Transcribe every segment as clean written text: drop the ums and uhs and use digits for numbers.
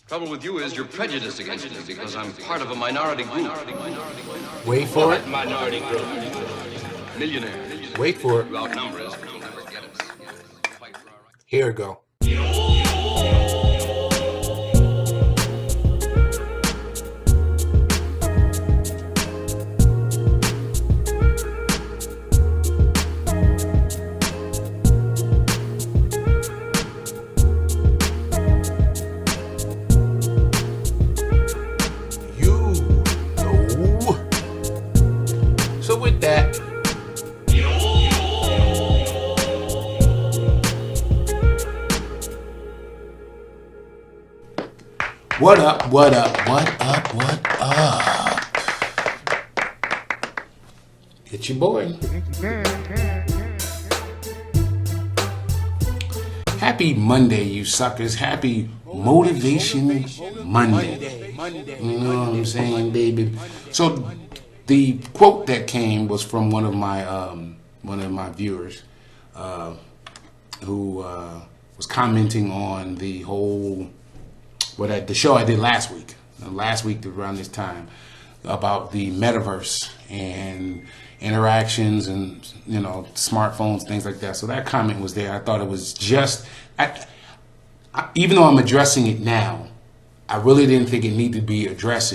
Trouble with you is you're prejudiced against me because I'm part of a minority group. Wait for it. Minority group. Millionaires. Wait for it. You outnumber us, but you'll never get us. Fight for our rights. Here we go. So with that, what up, what up, what up, what up? It's your boy. Happy Monday, you suckers. Happy Motivation Monday. You know what I'm saying, baby? So the quote that came was from one of my viewers who was commenting on the whole the show I did last week around this time about the metaverse and interactions and smartphones, things like that. So that comment was there. I thought it was just even though I'm addressing it now, I really didn't think it needed to be addressed.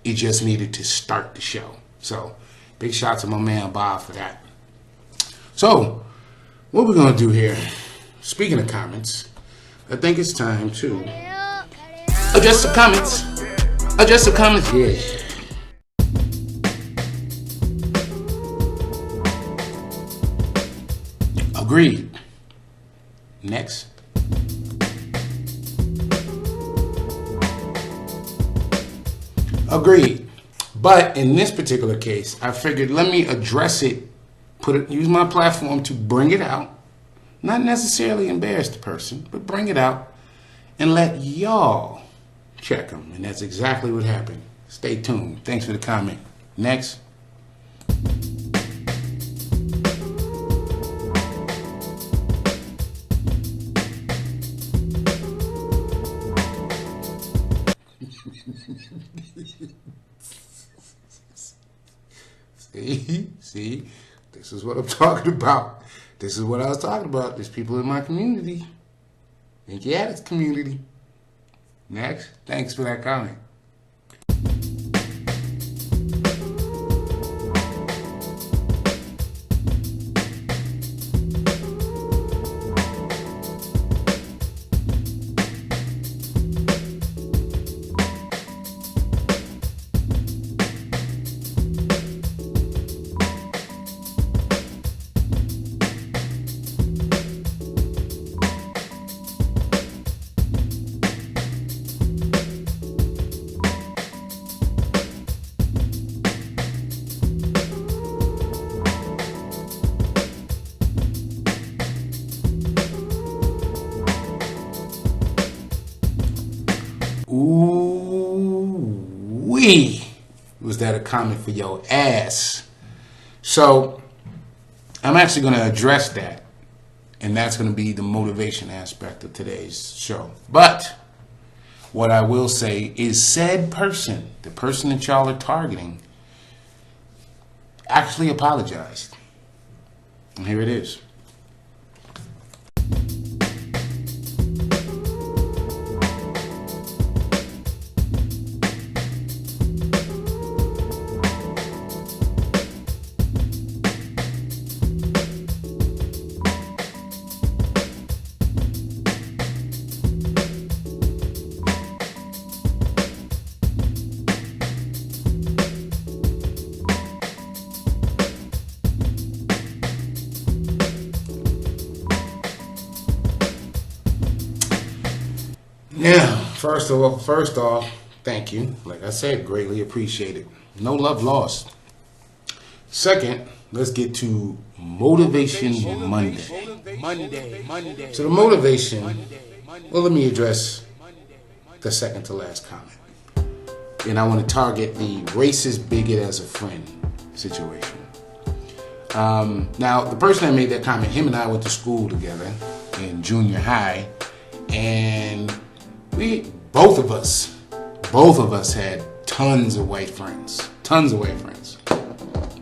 It just needed to start the show. So big shout to my man Bob for that. So what we're gonna do here, speaking of comments, I think it's time to address some comments. Yeah. Agreed. Next. Agreed. But in this particular case, I figured let me address it, use my platform to bring it out. Not necessarily embarrass the person, but bring it out and let y'all check them. And that's exactly what happened. Stay tuned. Thanks for the comment. Next. See, this is what I'm talking about. This is what I was talking about. There's people in my community. Inky Addicts community. Next. Thanks for that comment. Ooh-wee. Was that a comment for your ass? So I'm actually going to address that, and that's going to be the motivation aspect of today's show. But what I will say is said person, the person that y'all are targeting, actually apologized. And here it is. Now, first off, thank you. Like I said, greatly appreciated. No love lost. Second, let's get to Motivation Monday. So the motivation, well, let me address the second to last comment. And I want to target the racist bigot as a friend situation. Now, the person that made that comment, him and I went to school together in junior high, and we both of us had tons of white friends. Tons of white friends.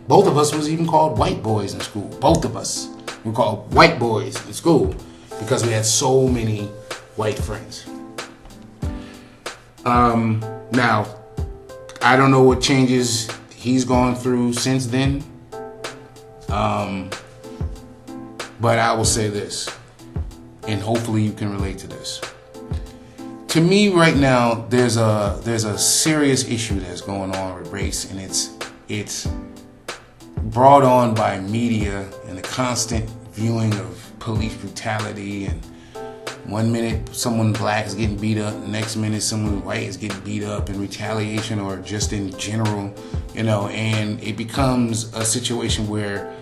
Both of us was even called white boys in school. Both of us were called white boys in school because we had so many white friends. Now, I don't know what changes he's gone through since then. But I will say this, and hopefully you can relate to this. To me right now, there's a serious issue that's going on with race, and it's brought on by media and the constant viewing of police brutality, and one minute someone black is getting beat up, the next minute someone white is getting beat up in retaliation or just in general, and it becomes a situation where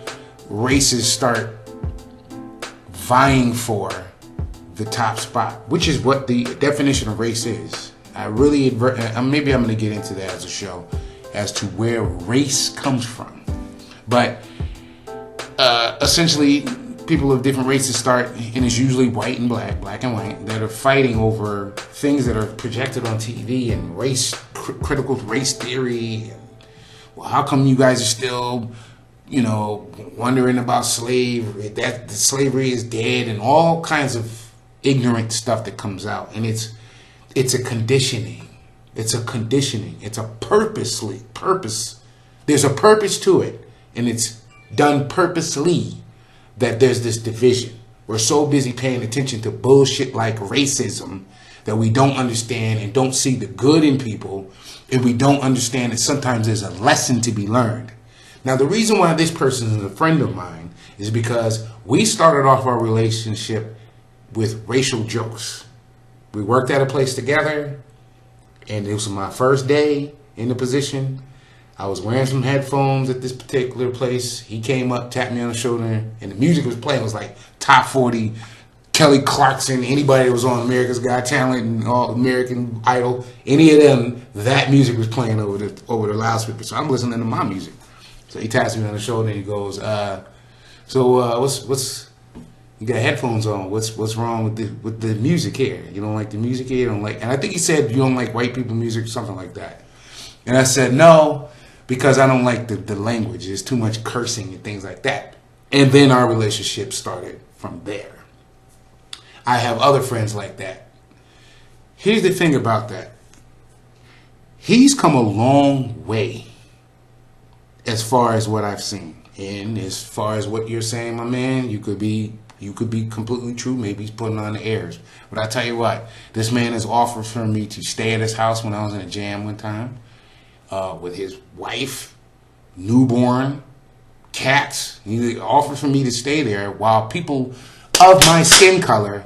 races start vying for the top spot, which is what the definition of race is. Maybe I'm going to get into that as a show as to where race comes from. But essentially, people of different races start, and it's usually white and black and white, that are fighting over things that are projected on TV and critical race theory. Well, how come you guys are still, wondering about slavery, that slavery is dead, and all kinds of ignorant stuff that comes out. And it's a conditioning. It's a conditioning. It's a purpose. There's a purpose to it, and it's done purposely that there's this division. We're so busy paying attention to bullshit like racism that we don't understand and don't see the good in people, and we don't understand that sometimes there's a lesson to be learned. Now, the reason why this person is a friend of mine is because we started off our relationship with racial jokes. We worked at a place together, and it was my first day in the position. I was wearing some headphones at this particular place. He came up, tapped me on the shoulder, and the music was playing. It was like top 40, Kelly Clarkson, anybody that was on America's Got Talent and all American Idol, any of them, that music was playing over the loudspeaker. So I'm listening to my music. So he taps me on the shoulder and he goes, what's you got headphones on? What's wrong with the music here? You don't like the music here? You don't like? And I think he said you don't like white people music, something like that. And I said no, because I don't like the language. There's too much cursing and things like that. And then our relationship started from there. I have other friends like that. Here's the thing about that. He's come a long way as far as what I've seen. And as far as what you're saying, my man, you could be completely true. Maybe he's putting on the airs. But I tell you what, this man has offered for me to stay at his house when I was in a jam one time with his wife, newborn, cats. He offered for me to stay there while people of my skin color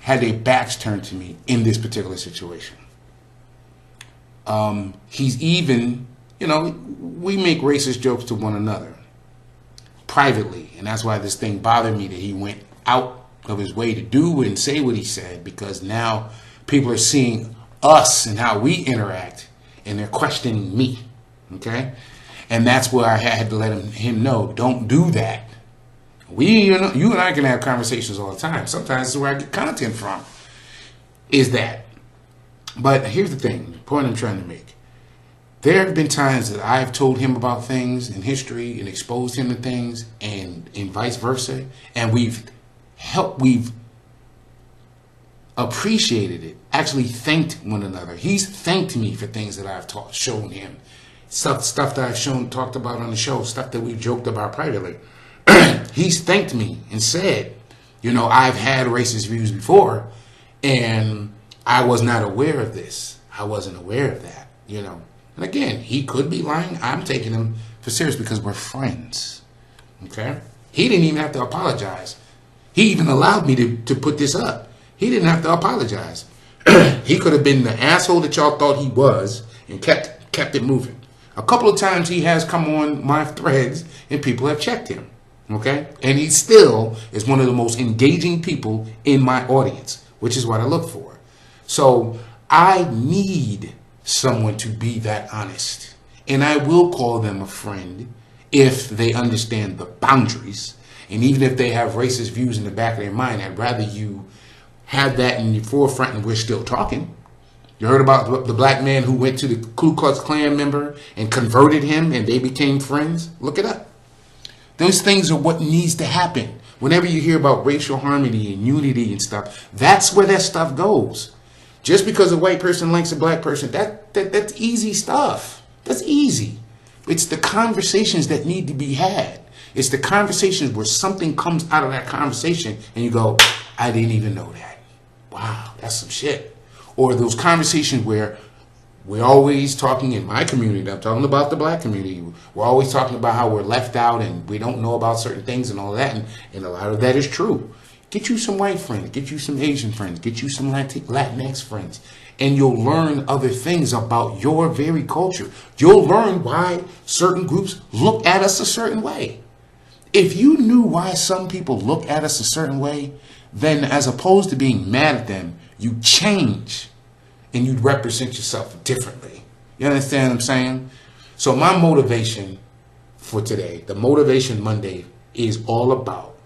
had their backs turned to me in this particular situation. He's even, we make racist jokes to one another privately, and that's why this thing bothered me that he went out of his way to do and say what he said, because now people are seeing us and how we interact, and they're questioning me. Okay, and that's where I had to let him know, don't do that. You and I can have conversations all the time. Sometimes this is where I get content from, is that. But here's the thing, the point I'm trying to make. There have been times that I've told him about things in history and exposed him to things, and vice versa, and we've appreciated it, actually thanked one another. He's thanked me for things that I've shown him, stuff that I've talked about on the show, stuff that we've joked about privately. He's thanked me and said, I've had racist views before, and I was not aware of this. I wasn't aware of that, And again, he could be lying. I'm taking him for serious because we're friends. Okay? He didn't even have to apologize. He even allowed me to put this up. He didn't have to apologize. He could have been the asshole that y'all thought he was and kept it moving. A couple of times he has come on my threads and people have checked him. Okay? And he still is one of the most engaging people in my audience, which is what I look for. So I need someone to be that honest. And I will call them a friend if they understand the boundaries. And even if they have racist views in the back of their mind, I'd rather you have that in your forefront, and we're still talking. You heard about the black man who went to the Ku Klux Klan member and converted him and they became friends? Look it up. Those things are what needs to happen. Whenever you hear about racial harmony and unity and stuff, that's where that stuff goes. Just because a white person likes a black person, that's easy stuff. That's easy. It's the conversations that need to be had. It's the conversations where something comes out of that conversation and you go, I didn't even know that. Wow, that's some shit. Or those conversations where we're always talking in my community, I'm talking about the black community, we're always talking about how we're left out and we don't know about certain things and all that, and a lot of that is true. Get you some white friends, get you some Asian friends, get you some Latinx friends, and you'll learn other things about your very culture. You'll learn why certain groups look at us a certain way. If you knew why some people look at us a certain way, then as opposed to being mad at them, you change and you represent yourself differently. You understand what I'm saying? So my motivation for today, the Motivation Monday, is all about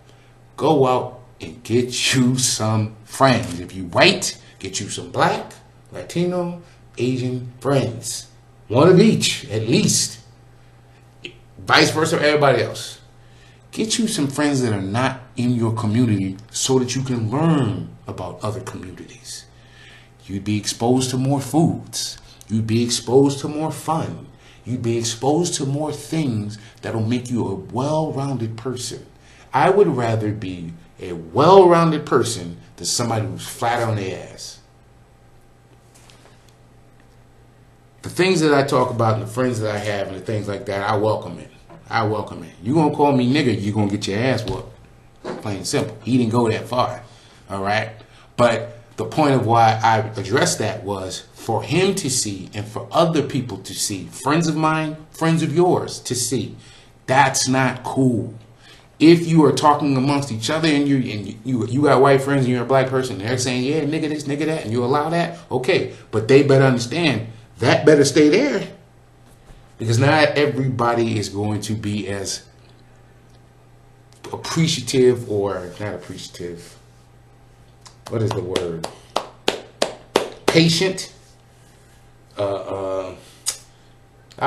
go out and get you some friends. If you white, get you some black, Latino, Asian friends. One of each, at least. Vice versa for everybody else. Get you some friends that are not in your community so that you can learn about other communities. You'd be exposed to more foods. You'd be exposed to more fun. You'd be exposed to more things that'll make you a well-rounded person. I would rather be a well-rounded person than somebody who's flat on their ass. The things that I talk about and the friends that I have and the things like that, I welcome it. I welcome it. You gonna call me nigga, you gonna get your ass whooped. Plain and simple. He didn't go that far. All right? But the point of why I addressed that was for him to see and for other people to see, friends of mine, friends of yours to see. That's not cool. If you are talking amongst each other and you got white friends and you're a black person, and they're saying, yeah, nigga this, nigga that, and you allow that, okay. But they better understand that better stay there. Because not everybody is going to be as appreciative or not appreciative. What is the word? Patient. I'll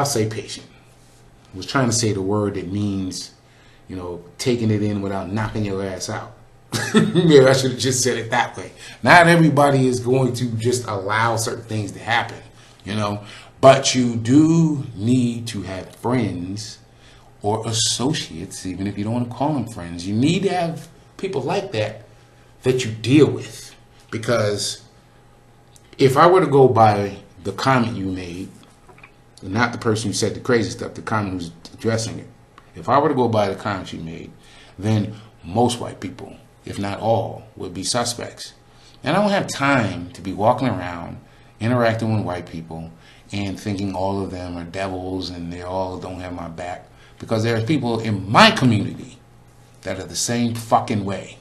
say patient. I was trying to say the word that means, taking it in without knocking your ass out. Maybe I should have just said it that way. Not everybody is going to just allow certain things to happen, But you do need to have friends or associates, even if you don't want to call them friends. You need to have people like that you deal with. Because if I were to go by the comment you made, not the person who said the crazy stuff, the comment who's addressing it. If I were to go by the comment you made, then most white people, if not all, would be suspects. And I don't have time to be walking around interacting with white people and thinking all of them are devils and they all don't have my back. Because there's people in my community that are the same fucking way.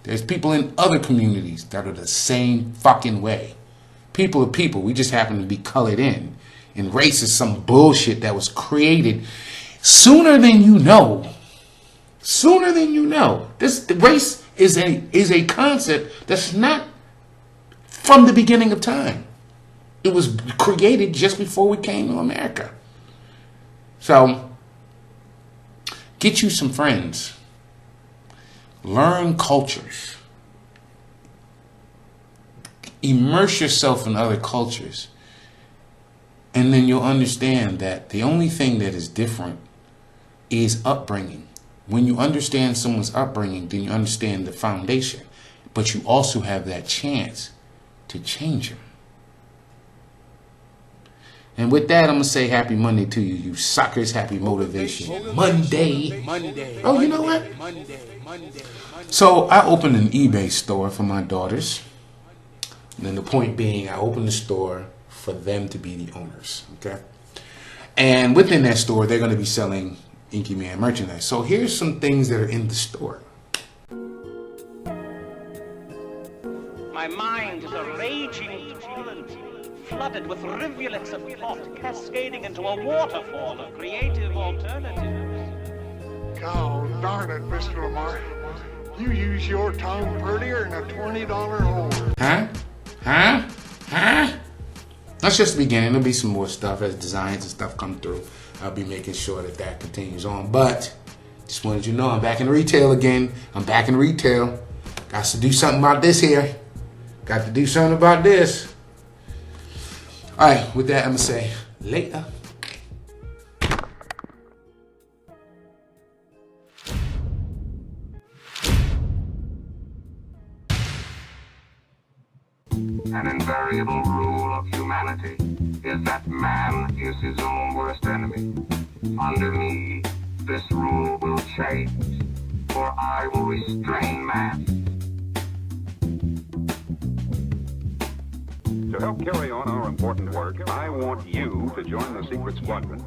There's people in other communities that are the same fucking way. People are people. We just happen to be colored in. And race is some bullshit that was created sooner than you know. Sooner than you know. This race is a concept that's not from the beginning of time. It was created just before we came to America. So, get you some friends. Learn cultures. Immerse yourself in other cultures. And then you'll understand that the only thing that is different is upbringing. When you understand someone's upbringing, then you understand the foundation. But you also have that chance to change them. And with that, I'm going to say happy Monday to you, you suckers. Happy Motivation Monday. Oh, you know what? So I opened an eBay store for my daughters. And then the point being, I opened the store for them to be the owners. Okay? And within that store, they're going to be selling Inky Man merchandise. So here's some things that are in the store. My mind is a raging torrent, flooded with rivulets of plot, cascading into a waterfall of creative alternatives. God darn it, Mr. Lamar. You use your tongue prettier than a $20 whore. Huh? That's just the beginning. There'll be some more stuff as designs and stuff come through. I'll be making sure that continues on. But just wanted you to know I'm back in retail again. I'm back in retail. Got to do something about this here. Got to do something about this. All right, with that, I'm going to say later. An invariable rule of humanity is that man is his own worst enemy. Under me, this rule will change, for I will restrain man. To help carry on our important work, I want you to join the Secret Squadron.